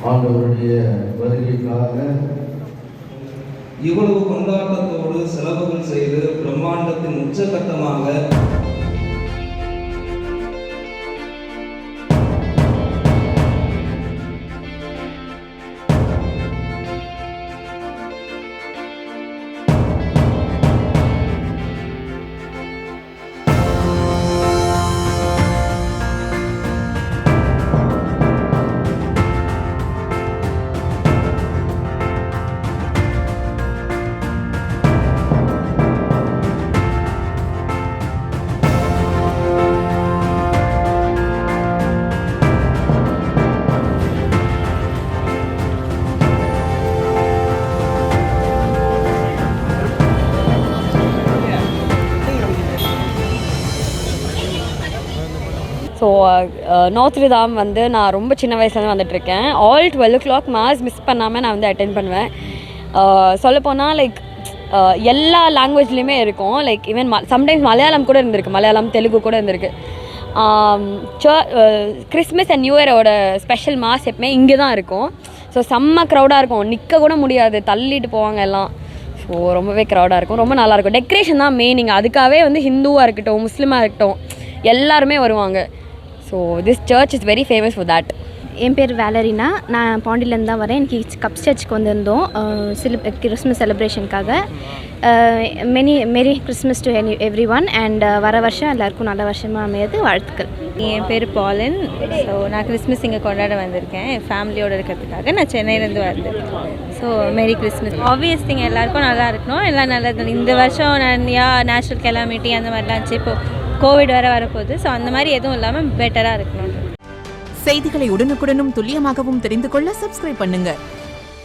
ஆண்டவருடைய வருகைக்காக இவ்வளவு கொண்டாட்டத்தோடு செலவுகள் செய்து பிரம்மாண்டத்தின் உச்சகட்டமாக ஸோ நாத்ரிதாம் வந்து நான் ரொம்ப சின்ன வயசுலேருந்து வந்துட்டுருக்கேன். ஆல் 12 o'clock மாஸ் மிஸ் பண்ணாமல் நான் வந்து அட்டென்ட் பண்ணுவேன். சொல்லப்போனால் லைக் எல்லா லாங்குவேஜ்லேயுமே இருக்கும். லைக் ஈவன் சம்டைம்ஸ் மலையாளம் கூட இருந்திருக்கு, மலையாளம் தெலுங்கு கூட இருந்திருக்கு. கிறிஸ்மஸ் அண்ட் நியூ இயரோட ஸ்பெஷல் மாஸ் எப்பவுமே இங்கே தான் இருக்கும். ஸோ செம்ம க்ரௌடாக இருக்கும், நிற்க கூட முடியாது, தள்ளிட்டு போவாங்க எல்லாம். ஸோ ரொம்பவே க்ரௌடாக இருக்கும், ரொம்ப நல்லாயிருக்கும். டெக்கரேஷன் தான் மெயினிங். அதுக்காகவே வந்து ஹிந்துவாக இருக்கட்டும், முஸ்லீமாக இருக்கட்டும், எல்லாருமே வருவாங்க. So this church is very famous for that. என் பேர் வேலரினா. நான் பாண்டியிலேருந்து தான் வரேன். எனக்கு கப்ஸ் சர்ச்சுக்கு வந்திருந்தோம் கிறிஸ்மஸ் செலிப்ரேஷனுக்காக. Merry Christmas to everyone and வர வருஷம் எல்லாருக்கும் நல்ல வருஷமாக அமையாது. வாழ்த்துக்கள். என் பேர் பாலன். ஸோ நான் கிறிஸ்மஸ் இங்கே கொண்டாட வந்திருக்கேன் என் ஃபேமிலியோடு இருக்கிறதுக்காக. நான் சென்னையிலேருந்து வந்தேன். So merry Christmas. Obvious thing எல்லாருக்கும் நல்லா இருக்கணும், எல்லாம் நல்லது. இந்த வருஷம் நிறையா நேச்சுரல் கெலாமிட்டி அந்த மாதிரிலாம் இருந்துச்சு. இப்போது கோவிட் வரப்போகுது. ஸோ அந்த மாதிரி எதுவும் இல்லாமல் பெட்டராக இருக்கணும். செய்திகளை உடனுக்குடனும் துல்லியமாகவும் தெரிந்து கொள்ள சப்ஸ்கிரைப் பண்ணுங்க.